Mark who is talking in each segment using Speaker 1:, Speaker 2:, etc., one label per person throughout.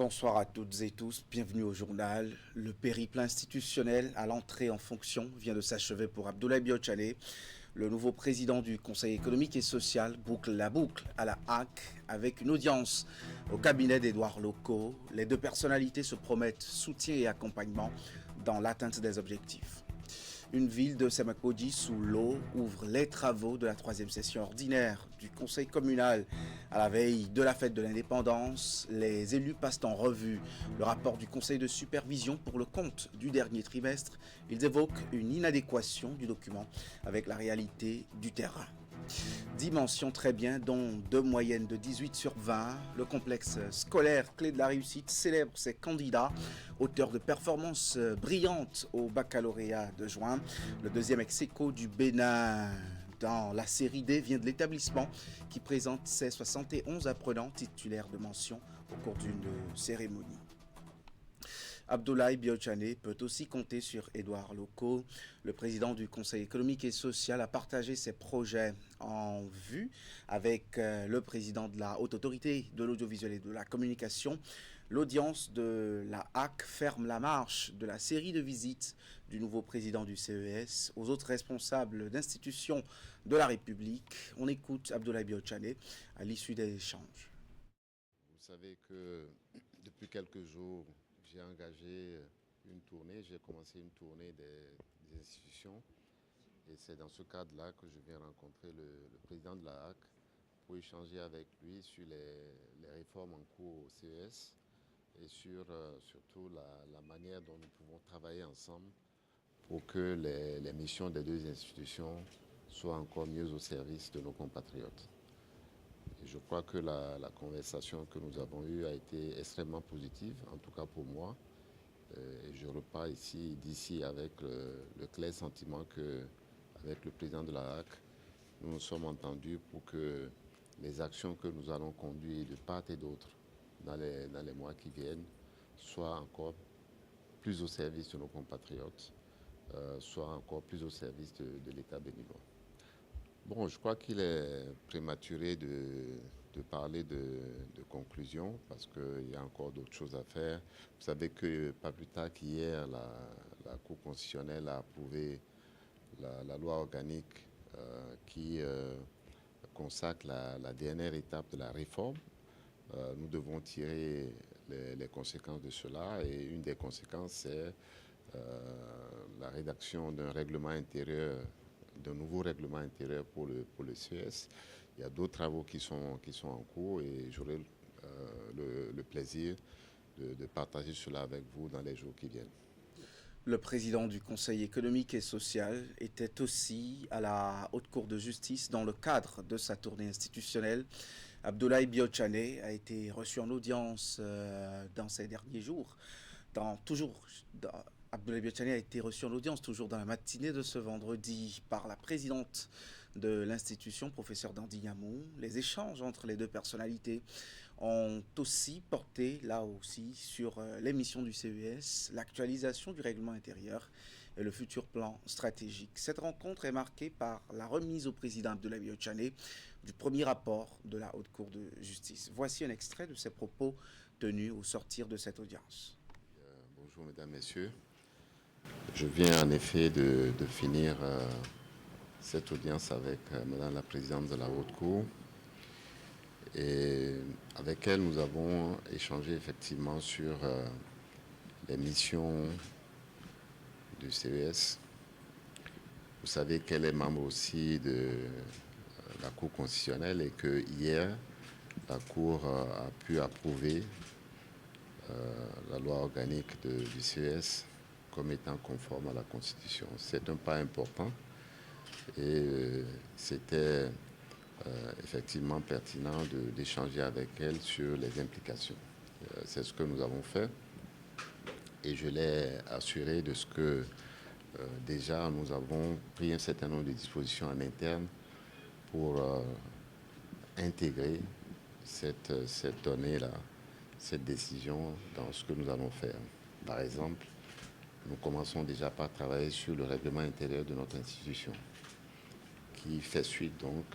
Speaker 1: Bonsoir à toutes et tous, bienvenue au journal. Le périple institutionnel à l'entrée en fonction vient de s'achever pour Abdoulaye Biotchane. Le nouveau président du Conseil économique et social boucle la boucle à la HAC avec une audience au cabinet d'Édouard Locaux. Les deux personnalités se promettent soutien et accompagnement dans l'atteinte des objectifs. Une ville de Semakodi sous l'eau ouvre les travaux de la troisième session ordinaire du conseil communal. À la veille de la fête de l'indépendance, les élus passent en revue le rapport du conseil de supervision pour le compte du dernier trimestre. Ils évoquent une inadéquation du document avec la réalité du terrain. Dimension très bien, dont deux moyennes de 18 sur 20. Le complexe scolaire Clé de la réussite célèbre ses candidats, auteurs de performances brillantes au baccalauréat de juin. Le deuxième ex-aequo du Bénin dans la série D vient de l'établissement qui présente ses 71 apprenants titulaires de mention au cours d'une cérémonie. Abdoulaye Biotchane peut aussi compter sur Édouard Locaux. Le président du Conseil économique et social a partagé ses projets en vue avec le président de la Haute Autorité de l'audiovisuel et de la communication. L'audience de la HAC ferme la marche de la série de visites du nouveau président du CES aux autres responsables d'institutions de la République. On écoute Abdoulaye Biotchane à l'issue des échanges.
Speaker 2: Vous savez que depuis quelques jours, j'ai engagé une tournée, j'ai commencé une tournée des institutions et c'est dans ce cadre-là que je viens rencontrer le président de la HAC pour échanger avec lui sur les réformes en cours au CES et sur surtout la manière dont nous pouvons travailler ensemble pour que les missions des deux institutions soient encore mieux au service de nos compatriotes. Et je crois que la conversation que nous avons eue a été extrêmement positive, en tout cas pour moi. Et je repars d'ici avec le clair sentiment qu'avec le président de la HAC, nous nous sommes entendus pour que les actions que nous allons conduire de part et d'autre dans les mois qui viennent soient encore plus au service de nos compatriotes, soient encore plus au service de l'État béninois. Bon, je crois qu'il est prématuré de parler de conclusion parce qu'il y a encore d'autres choses à faire. Vous savez que pas plus tard qu'hier, la Cour constitutionnelle a approuvé la loi organique qui consacre la dernière étape de la réforme. Nous devons tirer les conséquences de cela et une des conséquences, c'est la rédaction d'un règlement intérieur, d'un nouveau règlement intérieur pour le CES. Il y a d'autres travaux qui sont en cours et j'aurai le plaisir de partager cela avec vous dans les jours qui viennent.
Speaker 1: Le président du Conseil économique et social était aussi à la Haute Cour de justice dans le cadre de sa tournée institutionnelle. Abdoulaye Biotchane a été reçu en audience dans ces derniers jours. Abdoulaye Biotchane a été reçu en audience toujours dans la matinée de ce vendredi par la présidente de l'institution, professeur Dandi Yamou. Les échanges entre les deux personnalités ont aussi porté, là aussi, sur les missions du CES, l'actualisation du règlement intérieur et le futur plan stratégique. Cette rencontre est marquée par la remise au président Abdoulaye Biotchane du premier rapport de la Haute Cour de justice. Voici un extrait de ses propos tenus au sortir de cette audience.
Speaker 2: Bonjour mesdames, messieurs. Je viens en effet de finir cette audience avec madame la présidente de la Haute Cour. Et avec elle, nous avons échangé effectivement sur les missions du CES. Vous savez qu'elle est membre aussi de la Cour constitutionnelle et que hier, la Cour a pu approuver la loi organique du CES comme étant conforme à la Constitution. C'est un pas important et c'était effectivement pertinent d'échanger avec elle sur les implications. C'est ce que nous avons fait et je l'ai assuré de ce que déjà nous avons pris un certain nombre de dispositions en interne pour intégrer cette donnée-là, cette décision dans ce que nous allons faire. Par exemple, nous commençons déjà par travailler sur le règlement intérieur de notre institution qui fait suite donc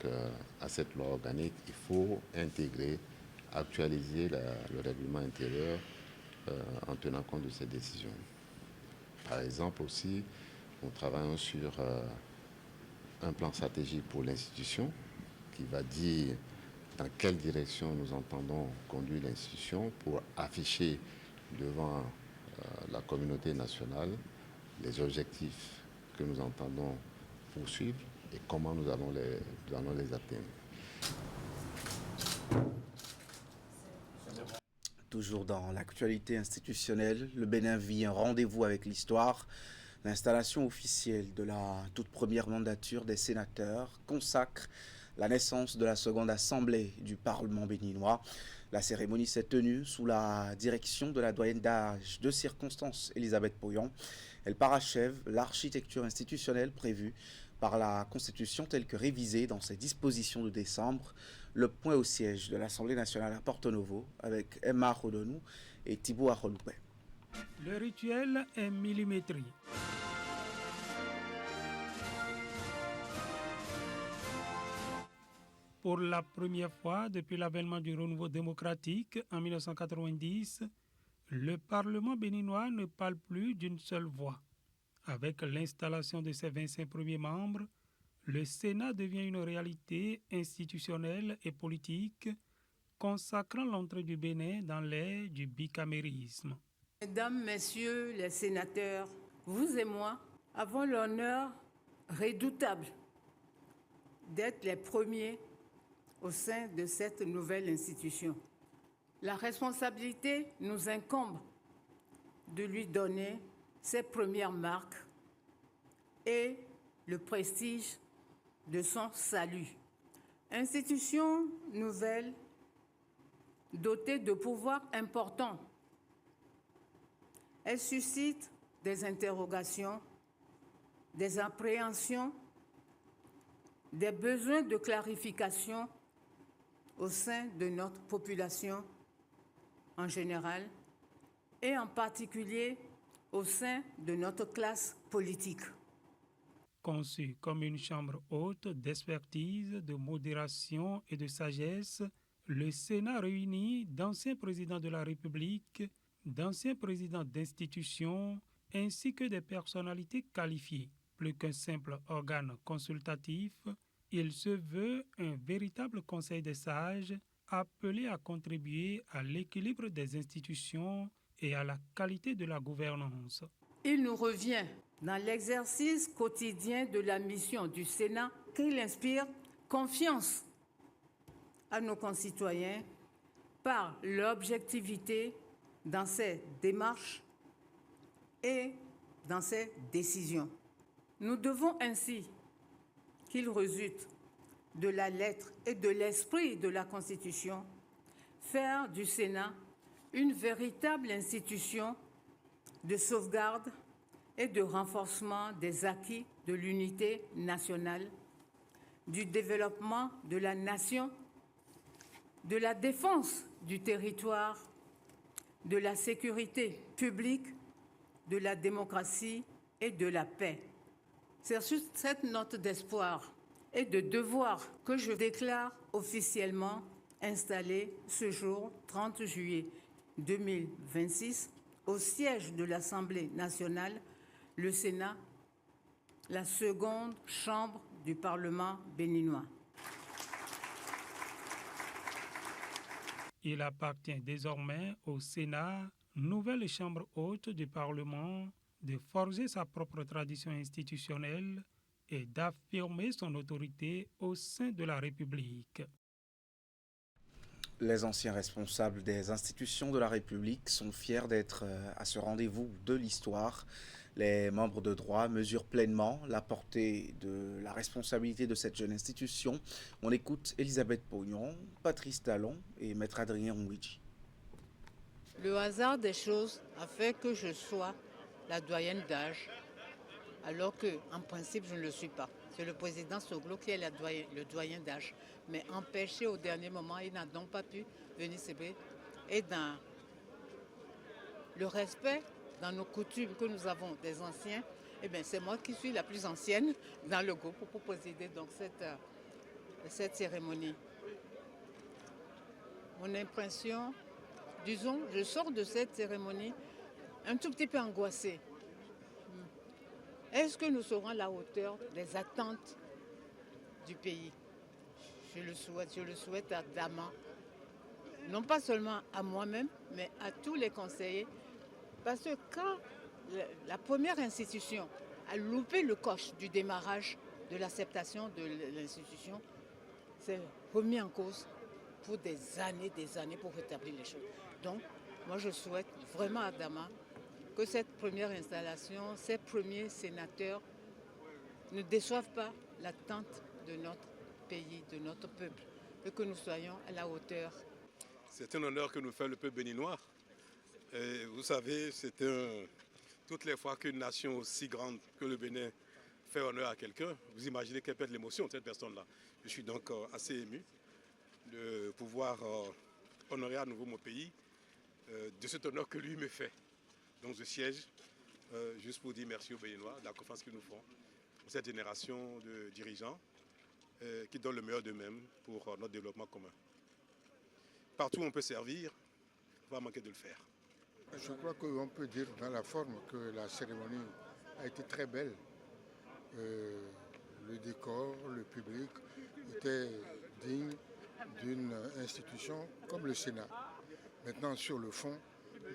Speaker 2: à cette loi organique. Il faut intégrer, actualiser le règlement intérieur en tenant compte de ces décisions. Par exemple aussi, nous travaillons sur un plan stratégique pour l'institution qui va dire dans quelle direction nous entendons conduire l'institution pour afficher devant la communauté nationale les objectifs que nous entendons poursuivre et comment nous allons les atteindre.
Speaker 1: Toujours dans l'actualité institutionnelle, le Bénin vit un rendez-vous avec l'histoire. L'installation officielle de la toute première mandature des sénateurs consacre la naissance de la seconde assemblée du Parlement béninois. La cérémonie s'est tenue sous la direction de la doyenne d'âge de circonstance Elisabeth Poyon. Elle parachève l'architecture institutionnelle prévue par la Constitution telle que révisée dans ses dispositions de décembre. Le point au siège de l'Assemblée nationale à Porto Novo avec Emma Rodonou et Thibaut Aroloupe.
Speaker 3: Le rituel est millimétré. Pour la première fois depuis l'avènement du renouveau démocratique en 1990, le Parlement béninois ne parle plus d'une seule voix. Avec l'installation de ses 25 premiers membres, le Sénat devient une réalité institutionnelle et politique, consacrant l'entrée du Bénin dans l'ère du bicamérisme.
Speaker 4: Mesdames, Messieurs les sénateurs, vous et moi avons l'honneur redoutable d'être les premiers au sein de cette nouvelle institution. La responsabilité nous incombe de lui donner ses premières marques et le prestige de son salut. Institution nouvelle, dotée de pouvoirs importants. Elle suscite des interrogations, des appréhensions, des besoins de clarification au sein de notre population en général et en particulier au sein de notre classe politique.
Speaker 3: Conçu comme une chambre haute d'expertise, de modération et de sagesse, le Sénat réunit d'anciens présidents de la République, d'anciens présidents d'institutions, ainsi que des personnalités qualifiées. Plus qu'un simple organe consultatif, il se veut un véritable conseil des sages appelé à contribuer à l'équilibre des institutions et à la qualité de la gouvernance.
Speaker 4: Il nous revient, dans l'exercice quotidien de la mission du Sénat, qu'il inspire confiance à nos concitoyens par l'objectivité dans ses démarches et dans ses décisions. Nous devons ainsi qu'il résulte de la lettre et de l'esprit de la Constitution, faire du Sénat une véritable institution de sauvegarde et de renforcement des acquis de l'unité nationale, du développement de la nation, de la défense du territoire, de la sécurité publique, de la démocratie et de la paix. C'est sur cette note d'espoir et de devoir que je déclare officiellement installé ce jour 30 juillet 2026 au siège de l'Assemblée nationale, le Sénat, la seconde chambre du Parlement béninois.
Speaker 3: Il appartient désormais au Sénat, nouvelle chambre haute du Parlement, de forger sa propre tradition institutionnelle et d'affirmer son autorité au sein de la République.
Speaker 1: Les anciens responsables des institutions de la République sont fiers d'être à ce rendez-vous de l'histoire. Les membres de droit mesurent pleinement la portée de la responsabilité de cette jeune institution. On écoute Elisabeth Poyon, Patrice Talon et Maître Adrien Ouidji.
Speaker 4: Le hasard des choses a fait que je sois la doyenne d'âge, alors qu'en principe, je ne le suis pas. C'est le président Soglo qui est le doyen d'âge. Mais empêché au dernier moment, il n'a donc pas pu venir célébrer. Et dans le respect, dans nos coutumes que nous avons des anciens, eh bien, c'est moi qui suis la plus ancienne dans le groupe pour présider donc cette cérémonie. Mon impression disons, je sors de cette cérémonie un tout petit peu angoissée. Est-ce que nous serons à la hauteur des attentes du pays? Je le souhaite ardemment. Non pas seulement à moi-même, mais à tous les conseillers. Parce que quand la première institution a loupé le coche du démarrage de l'acceptation de l'institution, c'est remis en cause pour des années pour rétablir les choses. Donc, moi je souhaite vraiment ardemment que cette première installation, ces premiers sénateurs ne déçoivent pas l'attente de notre pays, de notre peuple, et que nous soyons à la hauteur.
Speaker 5: C'est un honneur que nous fait le peuple béninois. Et vous savez, toutes les fois qu'une nation aussi grande que le Bénin fait honneur à quelqu'un, vous imaginez quelle peut être l'émotion de cette personne-là. Je suis donc assez ému de pouvoir honorer à nouveau mon pays de cet honneur que lui me fait. Donc je siège juste pour dire merci aux Béninois de la confiance qu'ils nous font pour cette génération de dirigeants qui donnent le meilleur d'eux-mêmes pour notre développement commun. Partout où on peut servir, il ne faut pas manquer de le faire.
Speaker 6: Je crois qu'on peut dire dans la forme que la cérémonie a été très belle. Le décor, le public était digne d'une institution comme le Sénat. Maintenant, sur le fond,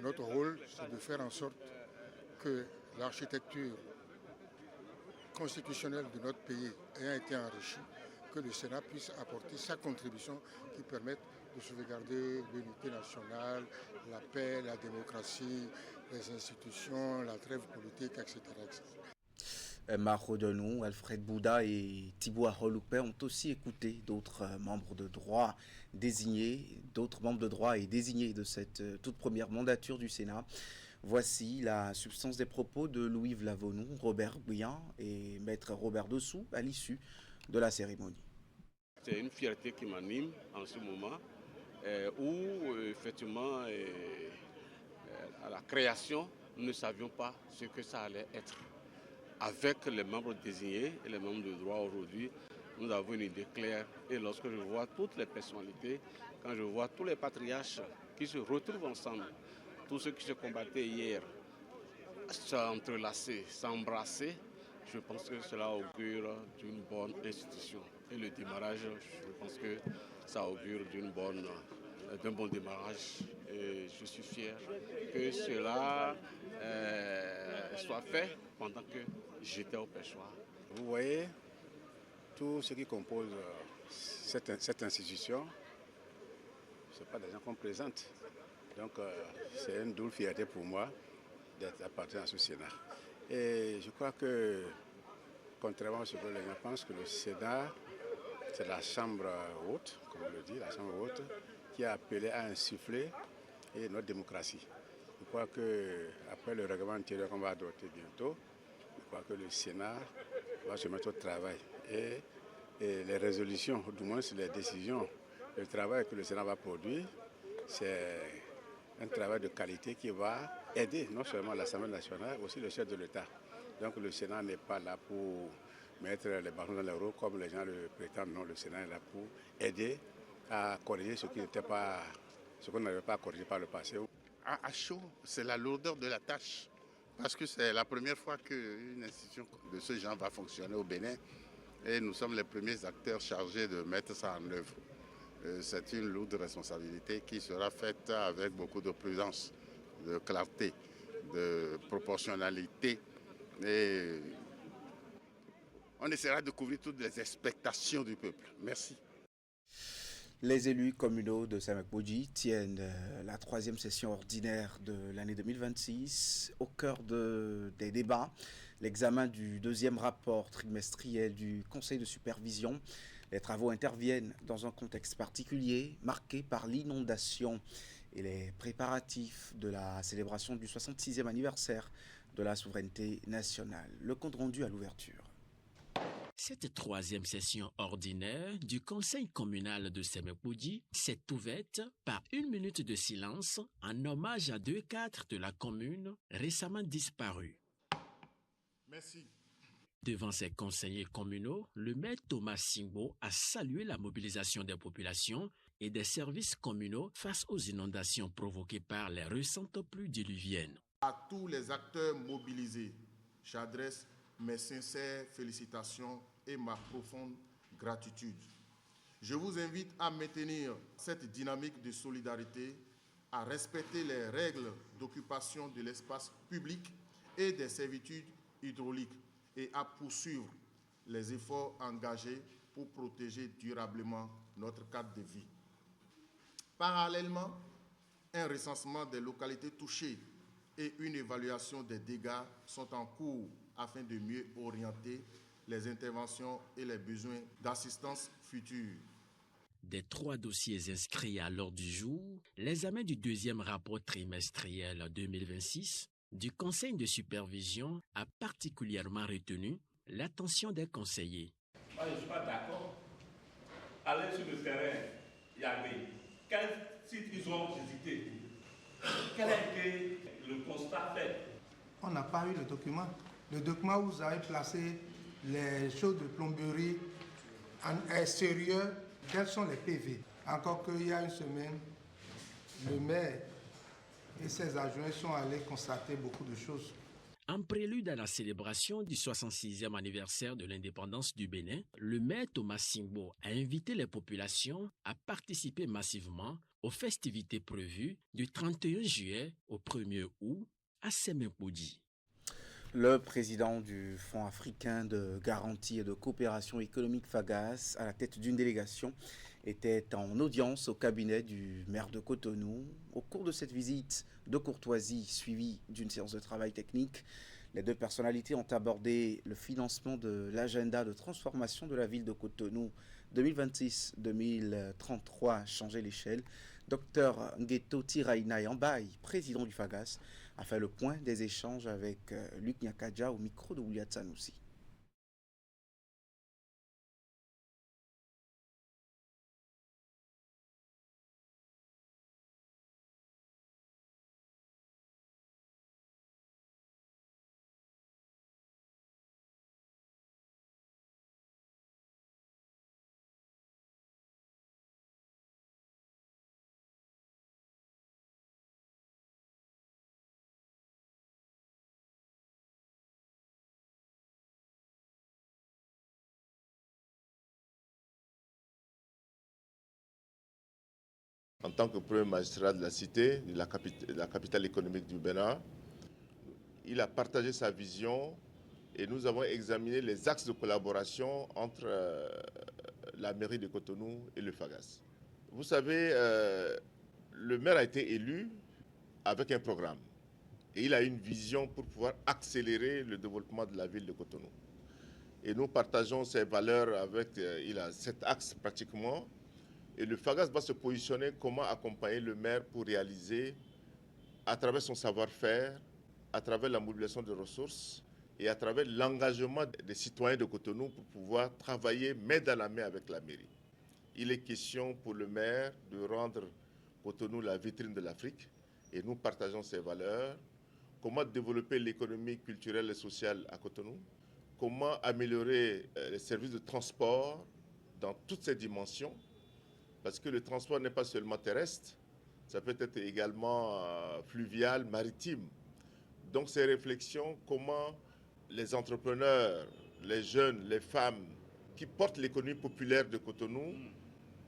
Speaker 6: notre rôle, c'est de faire en sorte que l'architecture constitutionnelle de notre pays ayant été enrichie, que le Sénat puisse apporter sa contribution qui permette de sauvegarder l'unité nationale, la paix, la démocratie, les institutions, la trêve politique, etc.
Speaker 1: Emma Rodenou, Alfred Bouda et Thibaut Aroloupé ont aussi écouté d'autres membres de droit désignés, et désignés de cette toute première mandature du Sénat. Voici la substance des propos de Louis Lavonou, Robert Bouillant et Maître Robert Dossou à l'issue de la cérémonie.
Speaker 7: C'est une fierté qui m'anime en ce moment où effectivement à la création, nous ne savions pas ce que ça allait être. Avec les membres désignés et les membres de droit aujourd'hui, nous avons une idée claire. Et lorsque je vois toutes les personnalités, quand je vois tous les patriarches qui se retrouvent ensemble, tous ceux qui se combattaient hier, s'entrelacer, s'embrasser, je pense que cela augure d'une bonne institution. Et le démarrage, je pense que ça augure d'un bon démarrage. Et je suis fier que cela soit fait pendant que j'étais au pêchoir.
Speaker 8: Vous voyez, tout ce qui compose cette institution, ce n'est pas des gens qu'on présente. Donc c'est une double fierté pour moi d'être appartenant à ce Sénat. Et je crois que, contrairement à ce que les gens pensent, que le Sénat, c'est la chambre haute, comme on le dit, la chambre haute, qui a appelé à insuffler notre démocratie. Je crois qu'après le règlement intérieur qu'on va adopter bientôt, je crois que le Sénat va se mettre au travail. Et les résolutions, du moins les décisions, le travail que le Sénat va produire, c'est un travail de qualité qui va aider non seulement l'Assemblée nationale, mais aussi le chef de l'État. Donc le Sénat n'est pas là pour mettre les bâtons dans les roues comme les gens le prétendent. Non, le Sénat est là pour aider à corriger ce qu'on n'avait pas corrigé par le passé.
Speaker 9: À chaud, c'est la lourdeur de la tâche. Parce que c'est la première fois qu'une institution de ce genre va fonctionner au Bénin. Et nous sommes les premiers acteurs chargés de mettre ça en œuvre. C'est une lourde responsabilité qui sera faite avec beaucoup de prudence, de clarté, de proportionnalité. Et on essaiera de couvrir toutes les expectations du peuple. Merci.
Speaker 1: Les élus communaux de Samek-Boudji tiennent la 3e session ordinaire de l'année 2026 au cœur des débats. L'examen du 2e rapport trimestriel du Conseil de supervision. Les travaux interviennent dans un contexte particulier marqué par l'inondation et les préparatifs de la célébration du 66e anniversaire de la souveraineté nationale. Le compte rendu à l'ouverture.
Speaker 10: Cette 3e session ordinaire du Conseil communal de Samek-Boudji s'est ouverte par une minute de silence en hommage à 2 cadres de la commune récemment disparus.
Speaker 9: Merci.
Speaker 10: Devant ses conseillers communaux, le maire Thomas Singbo a salué la mobilisation des populations et des services communaux face aux inondations provoquées par les récentes pluies diluviennes.
Speaker 11: À tous les acteurs mobilisés, j'adresse mes sincères félicitations et ma profonde gratitude. Je vous invite à maintenir cette dynamique de solidarité, à respecter les règles d'occupation de l'espace public et des servitudes hydrauliques et à poursuivre les efforts engagés pour protéger durablement notre cadre de vie. Parallèlement, un recensement des localités touchées et une évaluation des dégâts sont en cours afin de mieux orienter les interventions et les besoins d'assistance future.
Speaker 10: Des 3 dossiers inscrits à l'ordre du jour, l'examen du deuxième rapport trimestriel 2026 du Conseil de supervision a particulièrement retenu l'attention des conseillers.
Speaker 12: Moi, je ne suis pas d'accord. Aller sur le terrain, Yagé, quel site ils ont visité? Quel a été le constat fait?
Speaker 13: On n'a pas eu le document. Le document où vous avez placé les choses de plomberie est sérieux. Quels sont les PV? Encore qu'il y a une semaine, le maire et ses adjoints sont allés constater beaucoup de choses.
Speaker 10: En prélude à la célébration du 66e anniversaire de l'indépendance du Bénin, le maire Thomas Singbo a invité les populations à participer massivement aux festivités prévues du 31 juillet au 1er août à Semenkoudji.
Speaker 1: Le président du Fonds africain de garantie et de coopération économique FAGAS, à la tête d'une délégation, était en audience au cabinet du maire de Cotonou. Au cours de cette visite de courtoisie suivie d'une séance de travail technique, les deux personnalités ont abordé le financement de l'agenda de transformation de la ville de Cotonou 2026-2033, changer l'échelle. Dr Ngeto Tiraina Yambaye, président du FAGAS, a fait le point des échanges avec Luc Nyakadja au micro de Ouliat Sanoussi.
Speaker 14: En tant que premier magistrat de la cité, de la capitale économique du Bénin, il a partagé sa vision et nous avons examiné les axes de collaboration entre la mairie de Cotonou et le FAGAS. Vous savez, le maire a été élu avec un programme et il a une vision pour pouvoir accélérer le développement de la ville de Cotonou. Et nous partageons ces valeurs avec, il a 7 axes pratiquement. Et le FAGAS va se positionner comment accompagner le maire pour réaliser, à travers son savoir-faire, à travers la mobilisation de ressources et à travers l'engagement des citoyens de Cotonou pour pouvoir travailler main dans la main avec la mairie. Il est question pour le maire de rendre Cotonou la vitrine de l'Afrique et nous partageons ces valeurs. Comment développer l'économie culturelle et sociale à Cotonou? Comment améliorer les services de transport dans toutes ces dimensions? Parce que le transport n'est pas seulement terrestre, ça peut être également fluvial, maritime. Donc ces réflexions, comment les entrepreneurs, les jeunes, les femmes qui portent l'économie populaire de Cotonou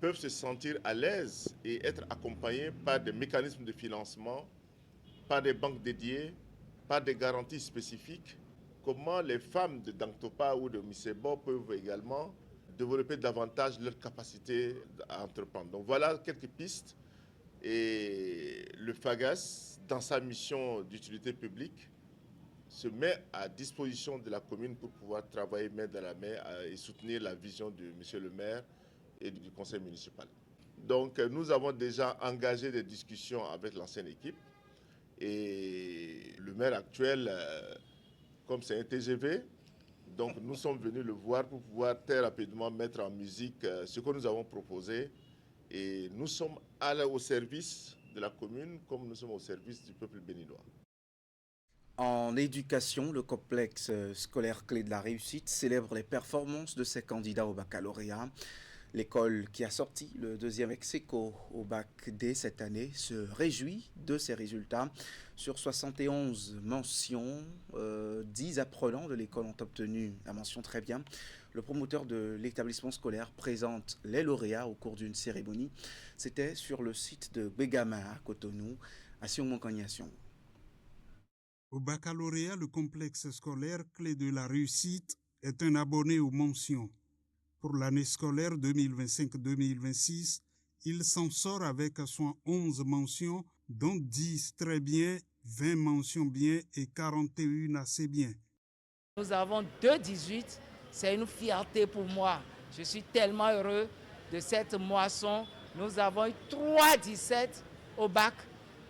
Speaker 14: peuvent se sentir à l'aise et être accompagnés par des mécanismes de financement, par des banques dédiées, par des garanties spécifiques. Comment les femmes de Danktopa ou de Misebo peuvent également développer davantage leur capacité à entreprendre. Donc voilà quelques pistes. Et le FAGAS, dans sa mission d'utilité publique, se met à disposition de la commune pour pouvoir travailler main dans la main et soutenir la vision de M. le maire et du conseil municipal. Donc nous avons déjà engagé des discussions avec l'ancienne équipe. Et le maire actuel, comme c'est un TGV, donc nous sommes venus le voir pour pouvoir très rapidement mettre en musique ce que nous avons proposé. Et nous sommes au service de la commune comme nous sommes au service du peuple béninois.
Speaker 1: En éducation, le complexe scolaire clé de la réussite célèbre les performances de ses candidats au baccalauréat. L'école qui a sorti le deuxième ex-aequo au bac D cette année se réjouit de ses résultats. Sur 71 mentions, 10 apprenants de l'école ont obtenu la mention très bien. Le promoteur de l'établissement scolaire présente les lauréats au cours d'une cérémonie. C'était sur le site de Begama à Cotonou, à Sion-Moncagnacion.
Speaker 15: Au baccalauréat, le complexe scolaire clé de la réussite est un abonné aux mentions. Pour l'année scolaire 2025-2026, il s'en sort avec 111 mentions, dont 10 très bien, 20 mentions bien et 41 assez bien.
Speaker 16: Nous avons 2,18. C'est une fierté pour moi. Je suis tellement heureux de cette moisson. Nous avons eu 3,17 au bac.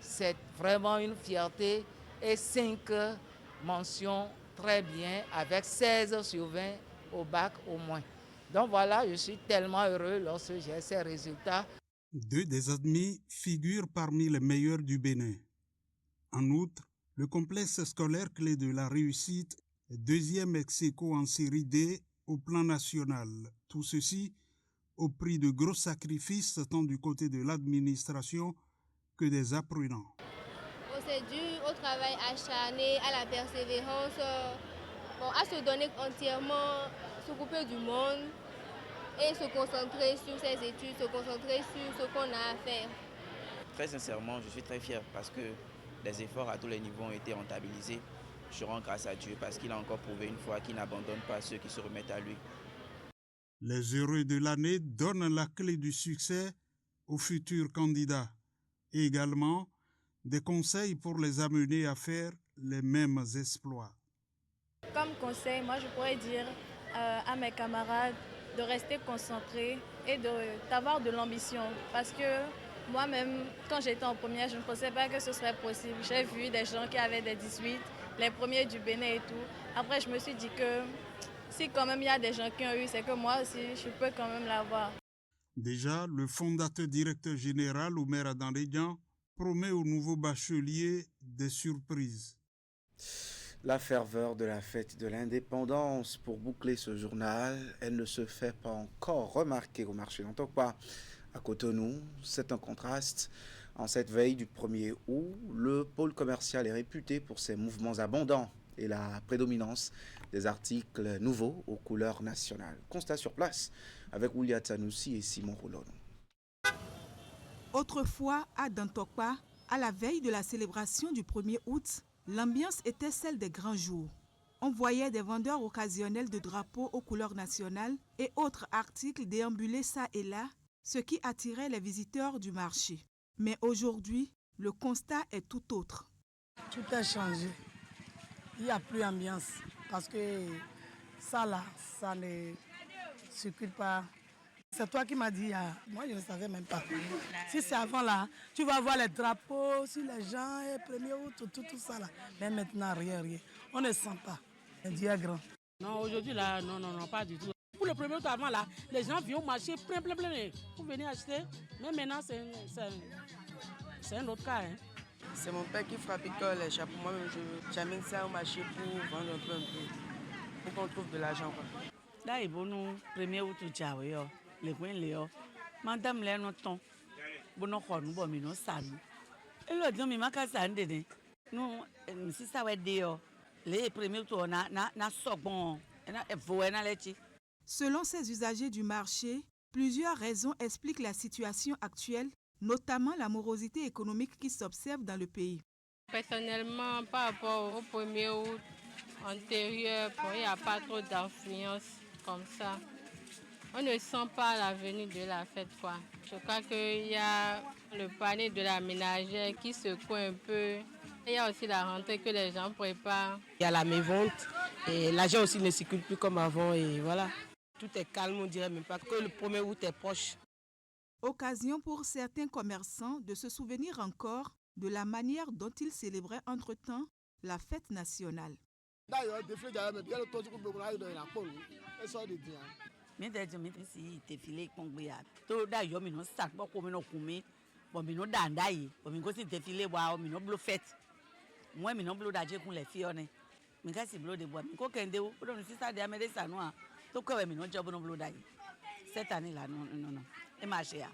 Speaker 16: C'est vraiment une fierté. Et 5 mentions très bien avec 16 sur 20 au bac au moins. Donc voilà, je suis tellement heureux lorsque j'ai ces résultats.
Speaker 15: 2 des admis figurent parmi les meilleurs du Bénin. En outre, le complexe scolaire clé de la réussite est deuxième ex-aequo en série D au plan national. Tout ceci au prix de gros sacrifices tant du côté de l'administration que des apprenants.
Speaker 17: C'est dû au travail acharné, à la persévérance, à se donner entièrement, s'occuper du monde et se concentrer sur ses études, se concentrer sur ce qu'on a à faire.
Speaker 18: Très sincèrement, je suis très fier parce que les efforts à tous les niveaux ont été rentabilisés. Je rends grâce à Dieu parce qu'il a encore prouvé une fois qu'il n'abandonne pas ceux qui se remettent à lui.
Speaker 15: Les heureux de l'année donnent la clé du succès aux futurs candidats et également des conseils pour les amener à faire les mêmes exploits.
Speaker 19: Comme conseil, moi je pourrais dire à mes camarades de rester concentrés et d'avoir de l'ambition. Parce que moi-même, quand j'étais en première, je ne pensais pas que ce serait possible. J'ai vu des gens qui avaient des 18, les premiers du Bénin et tout. Après, je me suis dit que si quand même il y a des gens qui ont eu, c'est que moi aussi, je peux quand même l'avoir.
Speaker 15: Déjà, le fondateur directeur général, Omer Adanrédian, promet aux nouveaux bacheliers des surprises.
Speaker 1: La ferveur de la fête de l'indépendance pour boucler ce journal, elle ne se fait pas encore remarquer au marché d'Antokwa. À Cotonou, c'est un contraste. En cette veille du 1er août, le pôle commercial est réputé pour ses mouvements abondants et la prédominance des articles nouveaux aux couleurs nationales. Constat sur place avec Oulia Tanoussi et Simon Roulon.
Speaker 20: Autrefois, à Dantokpa, à la veille de la célébration du 1er août, l'ambiance était celle des grands jours. On voyait des vendeurs occasionnels de drapeaux aux couleurs nationales et autres articles déambuler ça et là, ce qui attirait les visiteurs du marché. Mais aujourd'hui, le constat est tout autre.
Speaker 21: Tout a changé. Il n'y a plus d'ambiance parce que ça là, ça ne circule pas. C'est toi qui m'as dit, moi je ne savais même pas. Si c'est avant là, tu vas voir les drapeaux sur les gens, et 1er août, tout ça là. Mais maintenant, rien. On ne sent pas. Dieu est grand.
Speaker 22: Non, aujourd'hui là, non, pas du tout. Pour le 1er août avant là, les gens viennent au marché plein. Pour venir acheter. Mais maintenant, c'est un autre cas. Hein.
Speaker 23: C'est mon père qui fabrique les chapeaux. Moi-même, j'amène ça au marché pour vendre un peu. Pour qu'on trouve de l'argent.
Speaker 22: Là, il faut nous 1er août, les coins Léo. Madame Léo, non, bon, non, bon, mais non, ça. Et le dit, mais ma casse, ça, nous, si ça va être les 1er août, on a bon,
Speaker 20: Selon ces usagers du marché, plusieurs raisons expliquent la situation actuelle, notamment la morosité économique qui s'observe dans le pays.
Speaker 24: Personnellement, par rapport au 1er août antérieur, il n'y a pas trop d'influence comme ça. On ne sent pas la venue de la fête, quoi. Je crois qu'il y a le panier de la ménagère qui secoue un peu. Il y a aussi la rentrée que les gens préparent.
Speaker 23: Il y a la mévente et l'argent aussi ne circule plus comme avant et voilà. Tout est calme, on dirait même pas que le 1er août est proche.
Speaker 20: Occasion pour certains commerçants de se souvenir encore de la manière dont ils célébraient entre-temps la fête nationale.
Speaker 22: cette année-là, non. Et ma chère.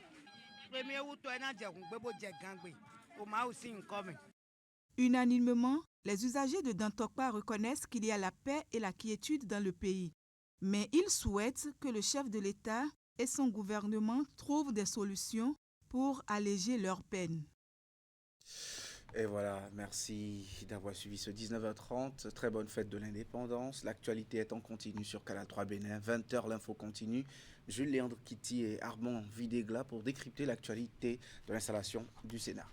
Speaker 20: Unanimement, les usagers de Dantokpa reconnaissent qu'il y a la paix et la quiétude dans le pays. Mais ils souhaitent que le chef de l'État et son gouvernement trouvent des solutions pour alléger leur peine.
Speaker 1: Et voilà, merci d'avoir suivi ce 19h30. Très bonne fête de l'indépendance. L'actualité est en continu sur Canal 3 Bénin. 20h, l'info continue. Jules Léandre Kitty et Armand Videgla pour décrypter l'actualité de l'installation du Sénat.